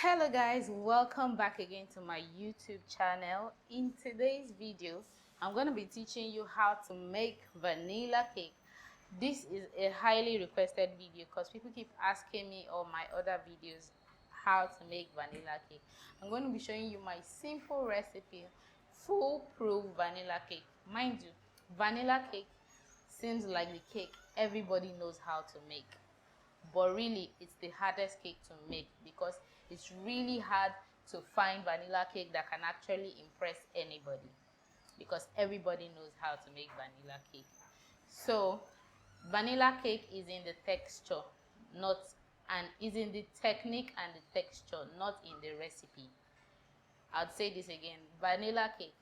Hello guys, welcome back again to my YouTube channel. In today's video I'm going to be teaching you how to make vanilla cake. This is a highly requested video because people keep asking me on my other videos how to make vanilla cake. I'm going to be showing you my simple recipe, foolproof vanilla cake. Mind you, vanilla cake seems like the cake everybody knows how to make, but really it's the hardest cake to make because it's really hard to find vanilla cake that can actually impress anybody, because everybody knows how to make vanilla cake. So vanilla cake is in the texture, not and is in the technique and the texture, not in the recipe. I'll say this again: vanilla cake,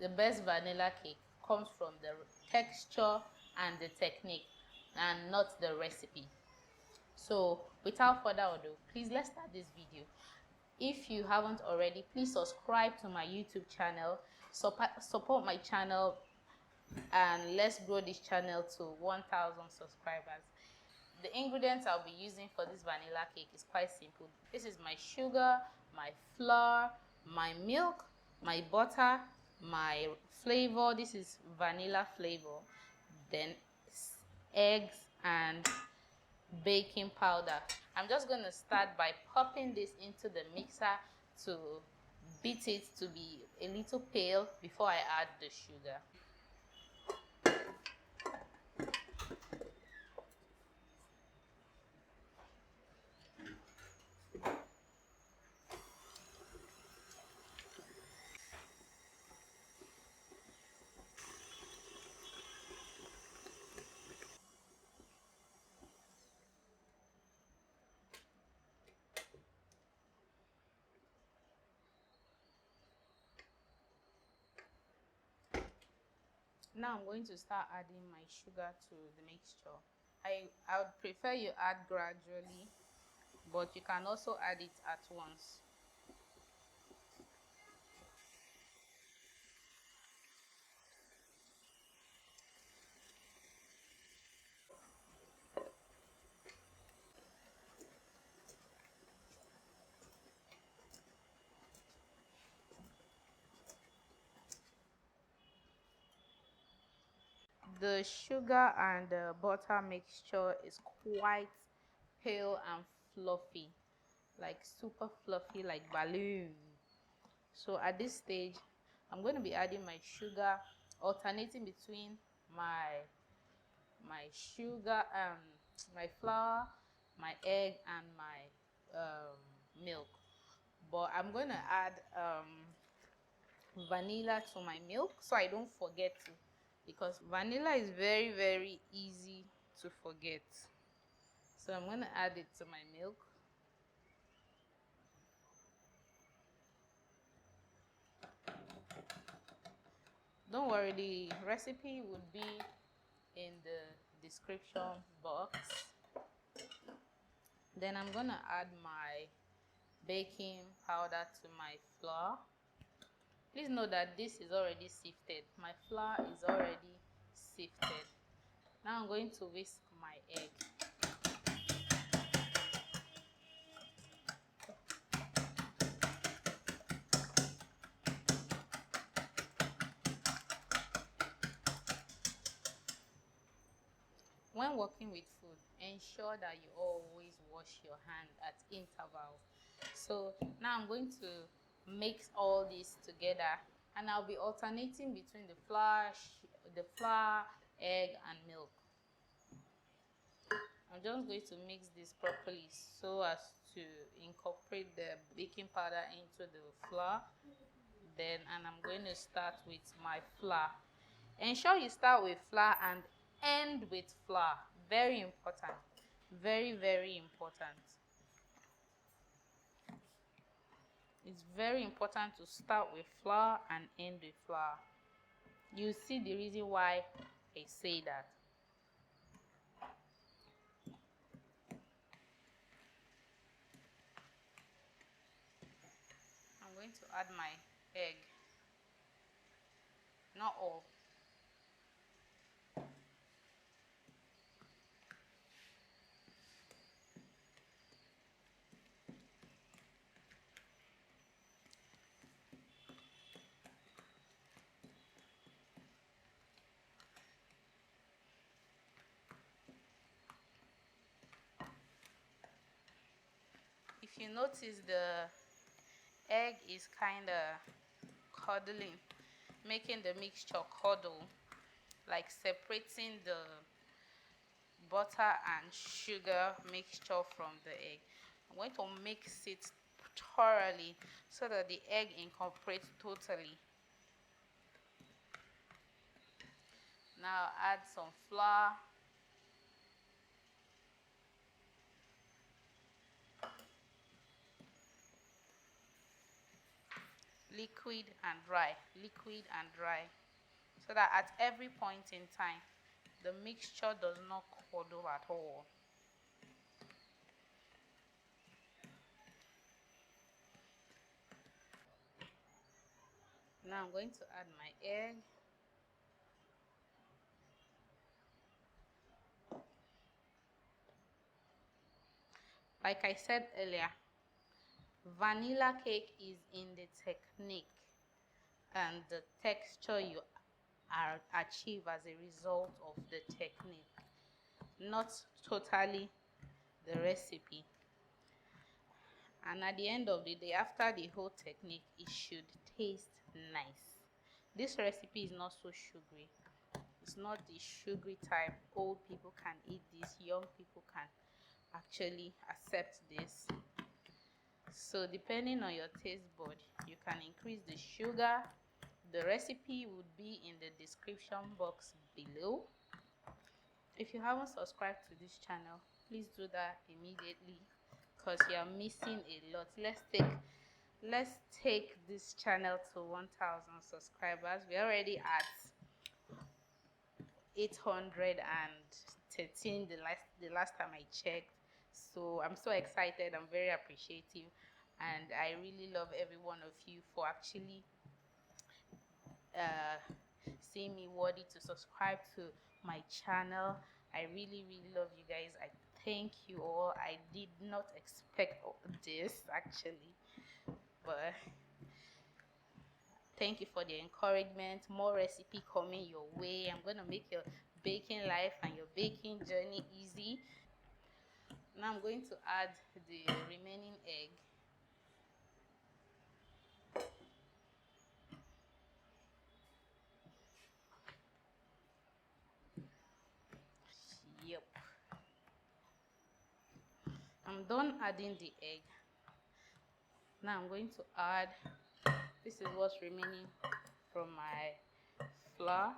the best vanilla cake comes from the texture and the technique, and not the recipe. So without further ado, please let's start this video. If you haven't already, please subscribe to my YouTube channel, support my channel, and let's grow this channel to 1,000 subscribers. The ingredients I'll be using for this vanilla cake is quite simple. This is my sugar, my flour, my milk, my butter, my flavor. This is vanilla flavor, then eggs and baking powder. I'm just going to start by popping this into the mixer to beat it to be a little pale before I add the sugar. Now I'm going to start adding my sugar to the mixture. I would prefer you add gradually, but you can also add it at once. The sugar and the butter mixture is quite pale and fluffy, like super fluffy, like balloon. So at this stage I'm going to be adding my sugar, alternating between my sugar, my flour, my egg, and my milk. But I'm going to add vanilla to my milk so I don't forget to, because vanilla is very easy to forget. So I'm going to add it to my milk. Don't worry, the recipe would be in the description box. Then I'm gonna add my baking powder to my flour. Please note that this is already sifted. My flour is already sifted. Now I'm going to whisk my egg. When working with food, ensure that you always wash your hand at intervals. So now I'm going to mix all this together, and I'll be alternating between the flour, egg, and milk. I'm just going to mix this properly so as to incorporate the baking powder into the flour. And I'm going to start with my flour. Ensure you start with flour and end with flour. Very important. Very important. It's very important to start with flour and end with flour. You see the reason why I say that. I'm going to add my egg. Not all. you notice, the egg is kind of curdling, making the mixture curdle, like separating the butter and sugar mixture from the egg. I'm going to mix it thoroughly so that the egg incorporates totally. Now add some flour, liquid and dry, so that at every point in time the mixture does not curdle at all. Now I'm going to add my egg. Like I said earlier, vanilla cake is in the technique and the texture you achieve as a result of the technique, not totally the recipe. And at the end of the day, after the whole technique, it should taste nice. This recipe is not so sugary. It's not the sugary type. Old people can eat this, young people can actually accept this. So depending on your taste bud, you can increase the sugar. The recipe would be in the description box below. If you haven't subscribed to this channel, please do that immediately, because you are missing a lot. Let's take this channel to 1,000 subscribers. We're already at 813 the last time I checked. So I'm so excited. I'm very appreciative, and I really love every one of you for actually seeing me worthy to subscribe to my channel. I really love you guys. I thank you all. I did not expect this actually, but thank you for the encouragement. More recipe coming your way. I'm gonna make your baking life and your baking journey easy. Now I'm going to add the remaining egg. Yep, I'm done adding the egg. Now I'm going to add, this is what's remaining from my flour.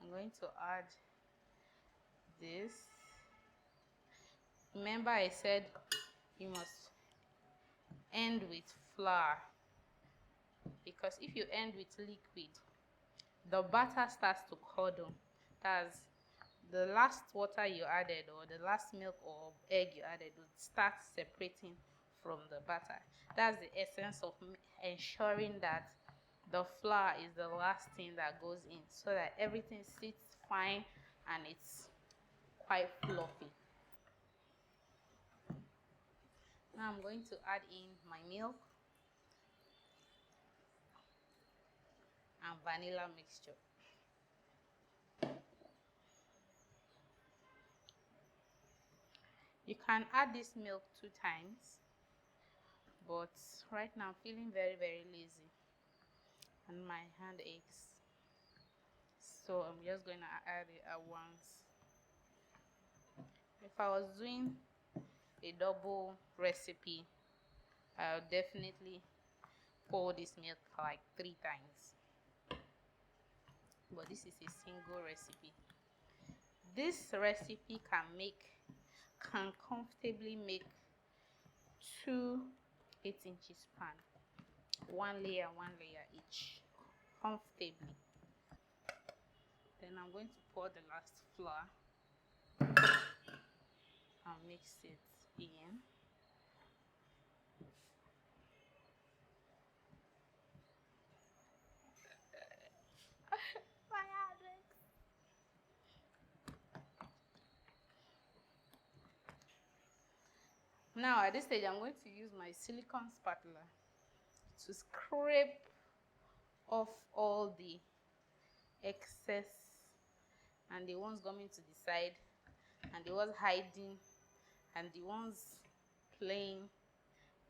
I'm going to add this. Remember I said you must end with flour, because if you end with liquid, the batter starts to curdle. That's the last water you added, or the last milk or egg you added, would start separating from the batter. That's the essence of ensuring that the flour is the last thing that goes in, so that everything sits fine and it's quite fluffy. Now I'm going to add in my milk and vanilla mixture. You can add this milk 2 times, but right now I'm feeling very lazy and my hand aches, so I'm just going to add it at once. If I was doing a double recipe, I would definitely pour this milk like 3 times, but this is a single recipe. This recipe can comfortably make 2 8-inch pan, one layer each, comfortably. Then I'm going to pour the last flour and mix it in. Now at this stage, I'm going to use my silicone spatula to scrape off all the excess and the ones coming to the side and the ones hiding and the ones playing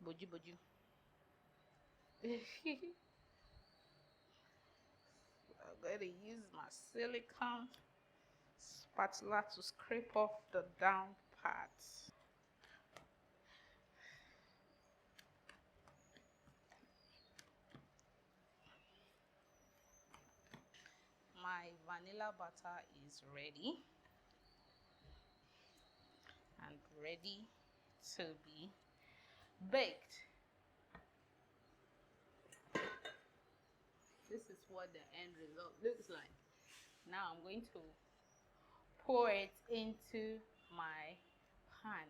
Boju boju. I'm going to use my silicone spatula to scrape off the down parts. My vanilla butter is ready and ready to be baked. This is what the end result looks like. Now I'm going to pour it into my pan.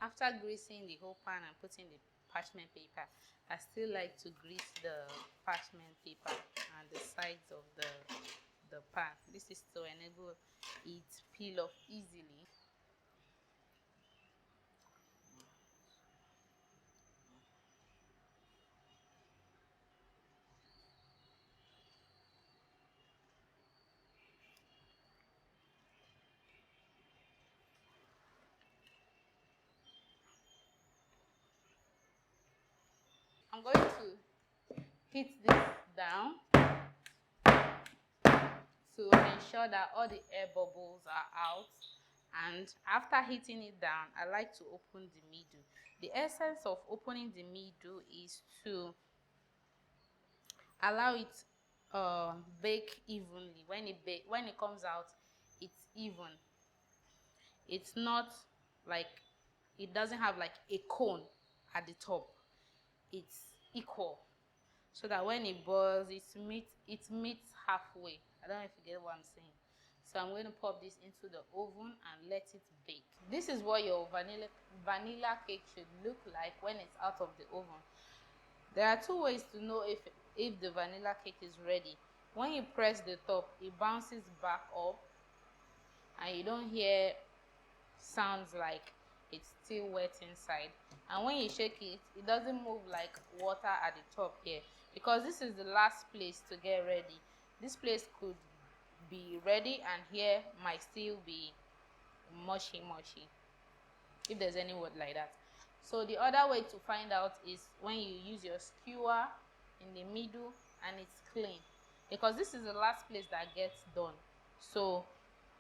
After greasing the whole pan and putting the parchment paper, I still like to grease the parchment paper and the sides of the pan. This is to enable it peel off easily. I'm going to heat this down to ensure that all the air bubbles are out. And after heating it down, I like to open the middle. The essence of opening the middle is to allow it bake evenly. When it comes out, it's even. It's not like, it doesn't have like a cone at the top. It's equal, so that when it boils, it meets halfway. I don't know if you get what I'm saying. So I'm going to pop this into the oven and let it bake. This is what your vanilla cake should look like when it's out of the oven. There are two ways to know if the vanilla cake is ready. When you press the top, it bounces back up and you don't hear sounds like it's still wet inside. And when you shake it, it doesn't move like water at the top here, because this is the last place to get ready. This place could be ready and here might still be mushy, if there's any word like that. So the other way to find out is when you use your skewer in the middle and it's clean, because this is the last place that gets done. So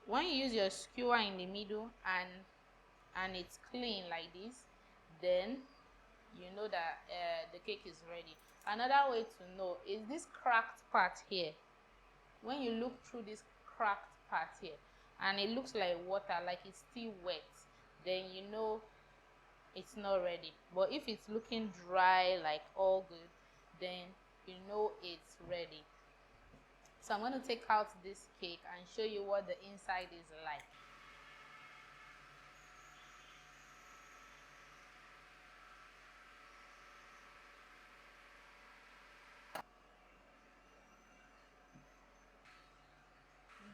when you use your skewer in the middle and it's clean like this, then you know that the cake is ready. Another way to know is this cracked part here. When you look through this cracked part here and it looks like water, like it's still wet, then you know it's not ready. But if it's looking dry, like all good, then you know it's ready. So I'm going to take out this cake and show you what the inside is like.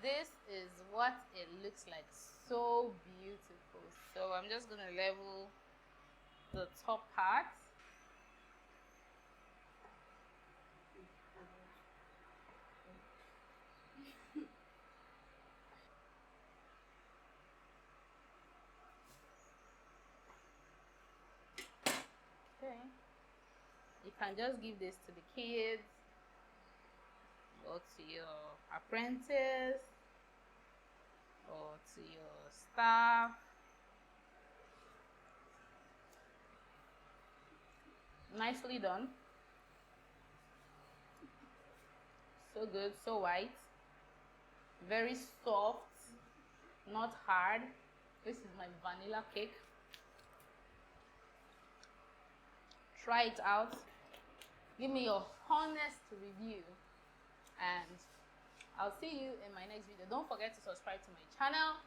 This is what it looks like. So beautiful. So I'm just going to level the top part. Okay. You can just give this to the kids or to your apprentice or to your staff. Nicely done. So good, so white. Very soft, not hard. This is my vanilla cake. Try it out. Give me your honest review. And I'll see you in my next video. Don't forget to subscribe to my channel.